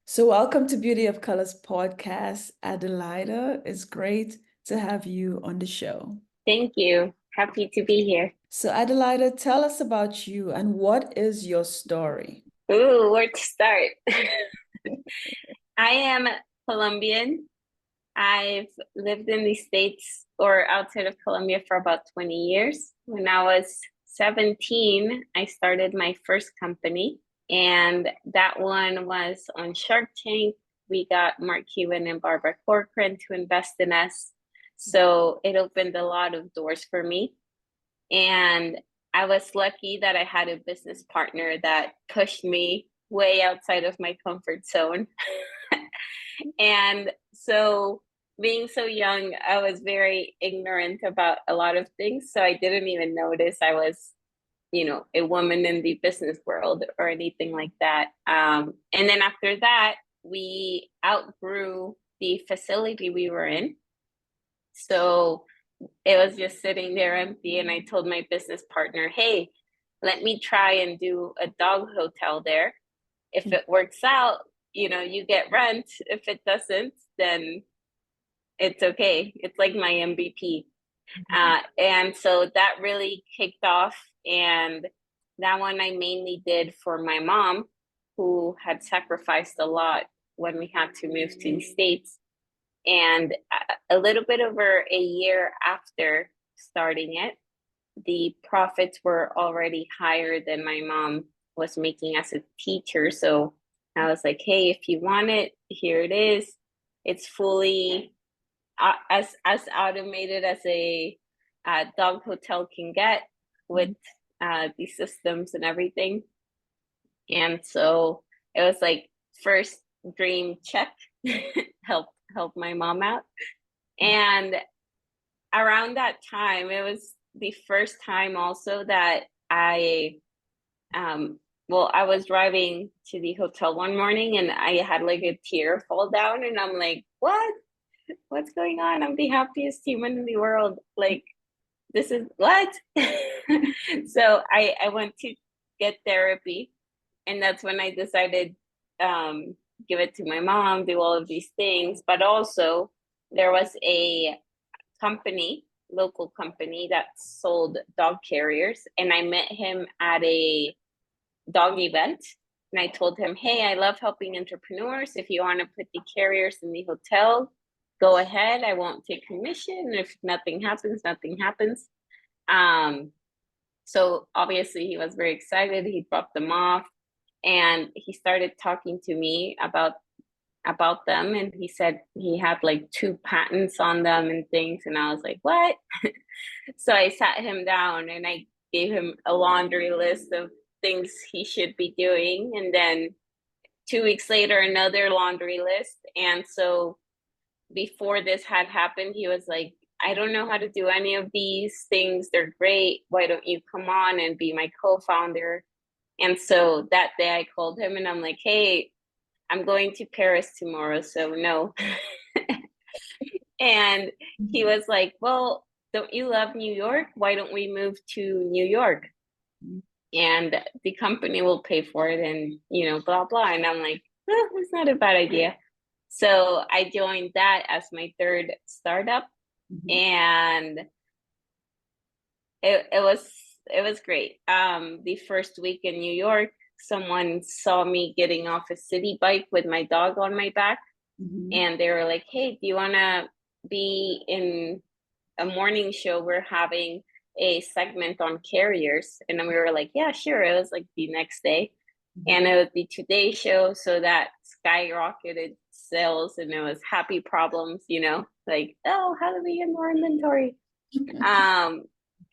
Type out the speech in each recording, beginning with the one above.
So, welcome to Beauty of Colors podcast, Adelaida. It's great to have you on the show. Thank you. Happy to be here. So, Adelaida, tell us about you and what is your story? Ooh, where to start? I am Colombian. I've lived in the States or outside of Colombia for about 20 years. When I was 17, I started my first company, and that one was on Shark Tank. We got Mark Cuban and Barbara Corcoran to invest in us. So it opened a lot of doors for me. And I was lucky that I had a business partner that pushed me way outside of my comfort zone. And so, being so young, I was very ignorant about a lot of things. So, I didn't even notice I was, a woman in the business world or anything like that. And then after that, we outgrew the facility we were in. So, it was just sitting there empty, and I told my business partner, hey, let me try and do a dog hotel there. If it works out, you get rent. If it doesn't, then it's okay. It's like my MVP. And so that really kicked off, and that one I mainly did for my mom, who had sacrificed a lot when we had to move to the States. And a little bit over a year after starting it, the profits were already higher than my mom was making as a teacher. So I was like, hey, if you want it, here it is. It's fully as automated as a dog hotel can get with the systems and everything. And so it was like first dream check, help my mom out. And around that time, it was the first time also that I was driving to the hotel one morning, and I had like a tear fall down, and I'm like, what's going on? I'm the happiest human in the world. Like, this is what? So I went to get therapy, and that's when I decided give it to my mom, do all of these things. But also there was a local company that sold dog carriers, and I met him at a dog event, and I told him, hey, I love helping entrepreneurs. If you want to put the carriers in the hotel, go ahead. I won't take commission. If nothing happens, nothing happens. So obviously he was very excited. He dropped them off, and he started talking to me about them, and he said he had like 2 patents on them and things, and I was like, what? So I sat him down and I gave him a laundry list of things he should be doing, and then 2 weeks later another laundry list. And so before this had happened, he was like, I don't know how to do any of these things. They're great. Why don't you come on and be my co-founder? And so that day I called him and I'm like, hey, I'm going to Paris tomorrow, so no. And he was like, well, don't you love New York? Why don't we move to New York? And the company will pay for it, and, blah, blah. And I'm like, it's not a bad idea. So I joined that as my third startup. And it was great. The first week in New York, someone saw me getting off a city bike with my dog on my back, and they were like, hey, do you want to be in a morning show? We're having a segment on carriers. And then we were like, yeah, sure. It was like the next day, and it was the Today Show, so that skyrocketed sales, and it was happy problems, like, oh, how do we get more inventory? And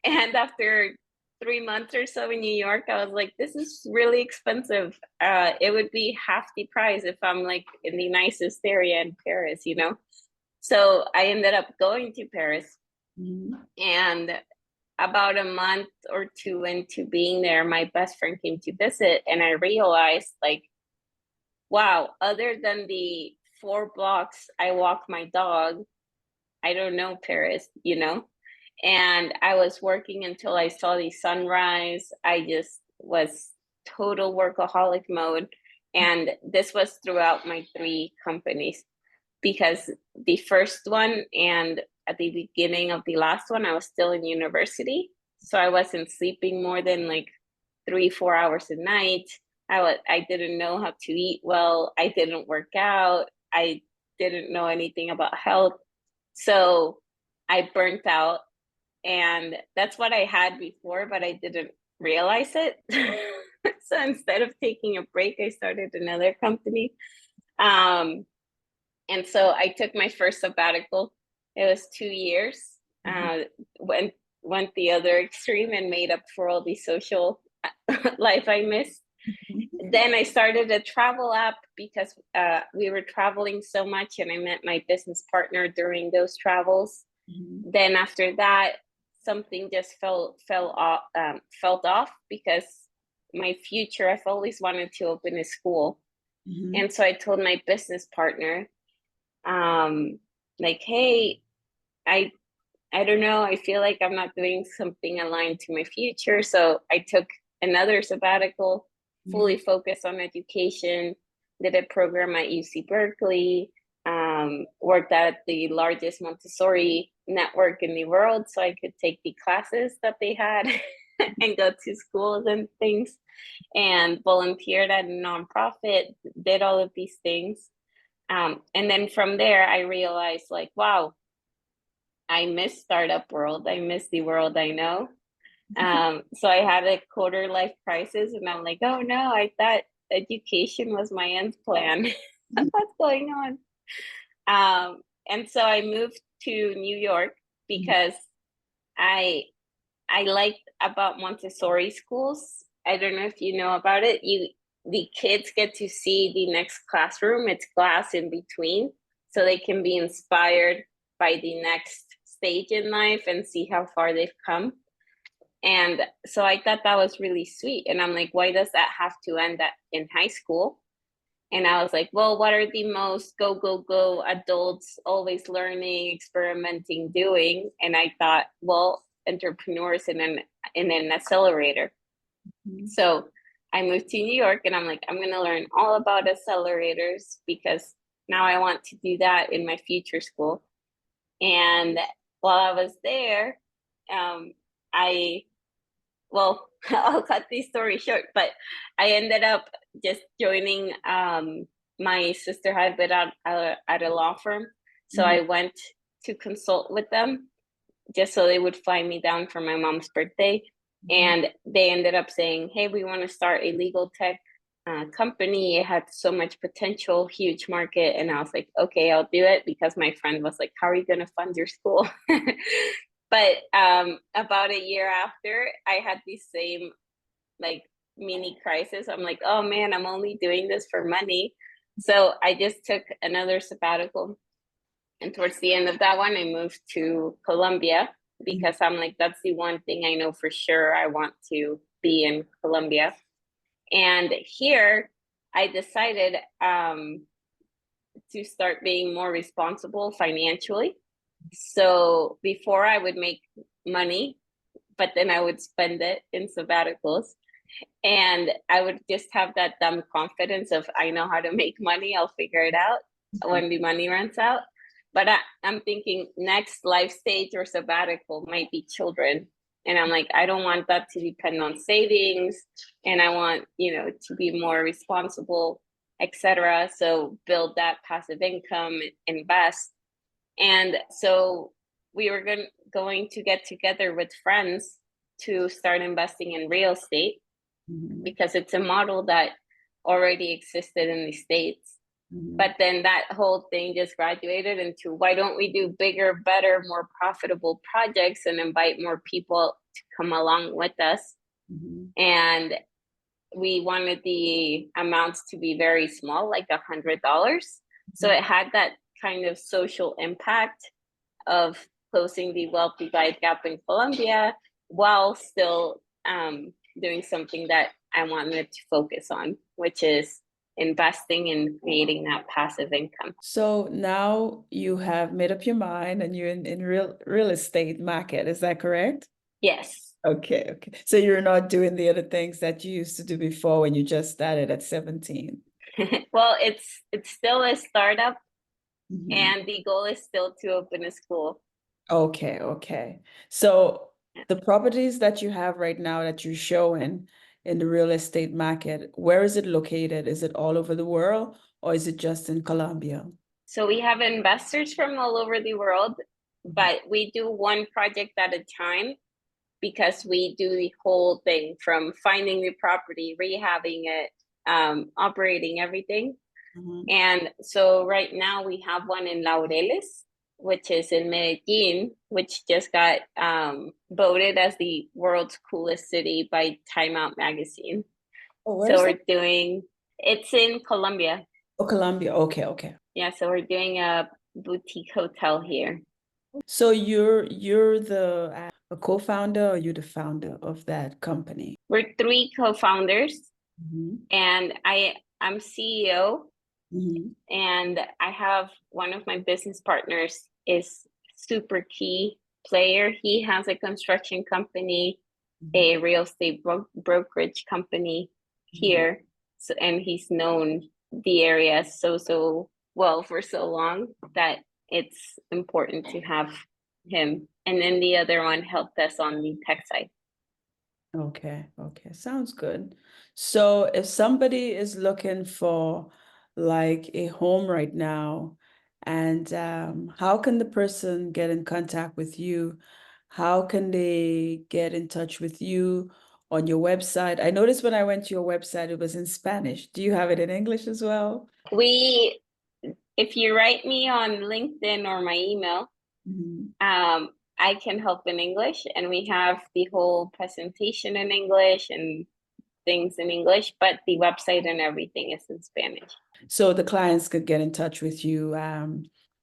after 3 months or so in New York, I was like, this is really expensive. It would be half the price if I'm like in the nicest area in Paris, So I ended up going to Paris. And about a month or 2 into being there, my best friend came to visit, and I realized, like, wow, other than the 4 blocks I walk my dog, I don't know Paris, And I was working until I saw the sunrise. I just was total workaholic mode. And this was throughout my 3 companies, because the first one and at the beginning of the last one, I was still in university. So I wasn't sleeping more than like 3-4 hours a night. I didn't know how to eat well. I didn't work out. I didn't know anything about health. So I burnt out, and that's what I had before, but I didn't realize it. So instead of taking a break, I started another company. And so I took my first sabbatical. It was 2 years. Went the other extreme and made up for all the social life I missed. Then I started a travel app because we were traveling so much, and I met my business partner during those travels. Then after that, something just felt off, because my future, I've always wanted to open a school. And so I told my business partner, like, hey, I don't know, I feel like I'm not doing something aligned to my future. So I took another sabbatical, fully focused on education, did a program at UC Berkeley, worked at the largest Montessori network in the world, so I could take the classes that they had and go to schools and things, and volunteered at a nonprofit, did all of these things. And then from there, I realized, like, wow, I miss startup world. I miss the world I know. So I had a quarter life crisis, and I'm like, oh no, I thought education was my end plan. What's going on? And so I moved to New York because I liked about Montessori schools. I don't know if you know about it. The kids get to see the next classroom. It's glass in between, so they can be inspired by the next stage in life and see how far they've come. And so I thought that was really sweet. And I'm like, why does that have to end in high school? And I was like, well, what are the most go adults always learning, experimenting, doing? And I thought, well, entrepreneurs in an accelerator. So I moved to New York, and I'm like, I'm going to learn all about accelerators, because now I want to do that in my future school. And while I was there, I'll cut this story short, but I ended up just joining. My sister had been at a law firm, so I went to consult with them just so they would fly me down for my mom's birthday. And they ended up saying, hey, we want to start a legal tech company. It had so much potential, huge market. And I was like, okay, I'll do it, because my friend was like, how are you going to fund your school? But about a year after, I had the same like mini crisis. I'm like, oh man, I'm only doing this for money. So I just took another sabbatical. And towards the end of that one, I moved to Colombia, because I'm like, that's the one thing I know for sure I want to be in Colombia. And here I decided to start being more responsible financially. So before, I would make money, but then I would spend it in sabbaticals. And I would just have that dumb confidence of, I know how to make money, I'll figure it out when the money runs out. But I'm thinking next life stage or sabbatical might be children. And I'm like, I don't want that to depend on savings. And I want, to be more responsible, etc. So build that passive income, invest. And so we were going to get together with friends to start investing in real estate, because it's a model that already existed in the States. But then that whole thing just graduated into, why don't we do bigger, better, more profitable projects and invite more people to come along with us? And we wanted the amounts to be very small, like $100. So it had that kind of social impact of closing the wealth divide gap in Colombia, while still doing something that I wanted to focus on, which is investing and creating that passive income. So now you have made up your mind, and you're in real estate market. Is that correct? Yes. Okay. So you're not doing the other things that you used to do before when you just started at 17. Well, it's still a startup, Mhm. and the goal is still to open a school. Okay, okay. So Yeah. the properties that you have right now that you're showing in the real estate market, where is it located? Is it all over the world or is it just in Colombia? So we have investors from all over the world, Mhm. but we do one project at a time because we do the whole thing from finding the property, rehabbing it, operating everything. Mhm. And so right now we have one in Laureles, which is in Medellin, which just got voted as the world's coolest city by Time Out magazine. Oh, where So is that? we're doing, it's in Colombia. Oh, Colombia. Okay, okay. Yeah, so we're doing a boutique hotel here. So you're the a co-founder or you're the founder of that company? We're three co-founders, Mhm. and I'm CEO, Mhm. and I have one of my business partners is super key player. He has a construction company, Mhm. a real estate brokerage company Mhm. here. So, and he's known the area so well for so long that it's important to have him. And then the other one helped us on the tech side. Okay, okay. Sounds good. So if somebody is looking for like a home right now, and how can the person get in contact with you? How can they get in touch with you on your website? I noticed when I went to your website, it was in Spanish. Do you have it in English as well? We, if you write me on LinkedIn or my email, Mhm. I can help in English, and we have the whole presentation in English and things in English, but the website and everything is in Spanish. So the clients could get in touch with you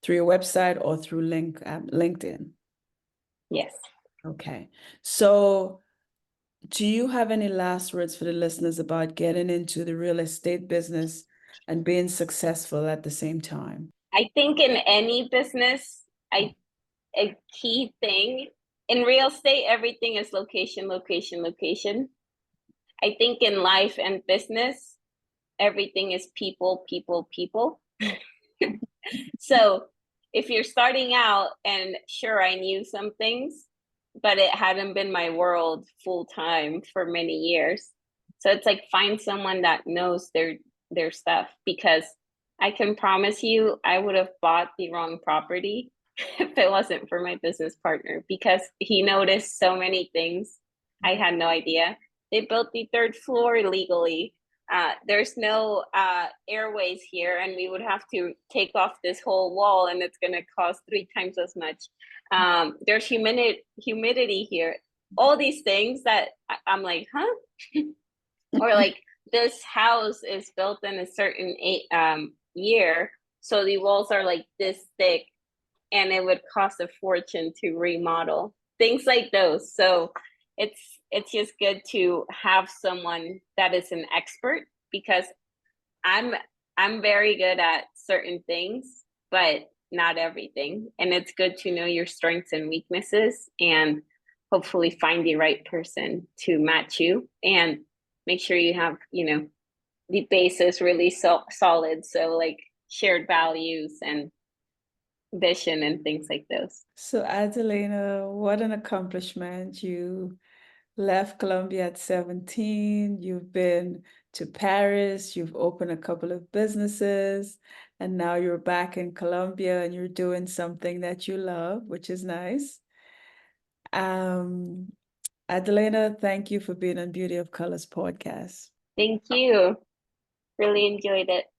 through your website or through LinkedIn. Yes. Okay. So do you have any last words for the listeners about getting into the real estate business and being successful at the same time? I think in any business, a key thing in real estate, everything is location, location, location. I think in life and business, everything is people, people, people. So if you're starting out, and sure, I knew some things, but it hadn't been my world full time for many years. So it's like find someone that knows their stuff, because I can promise you I would have bought the wrong property if it wasn't for my business partner, because he noticed so many things I had no idea. They built the third floor illegally. There's no airways here, and we would have to take off this whole wall, and it's going to cost 3 times as much. There's humidity here. All these things that I'm like, huh? Or like this house is built in a certain year, so the walls are like this thick, and it would cost a fortune to remodel. Things like those. So it's just good to have someone that is an expert, because I'm I'm very good at certain things, but not everything. And it's good to know your strengths and weaknesses, and hopefully find the right person to match you, and make sure you have, the basis really solid. So like shared values and vision and things like those. So, Adelina, what an accomplishment. You left Colombia at 17. You've been to Paris. You've opened a couple of businesses. And now you're back in Colombia and you're doing something that you love, which is nice. Um, Adelina, thank you for being on Beauty of Colors podcast. Thank you. Really enjoyed it.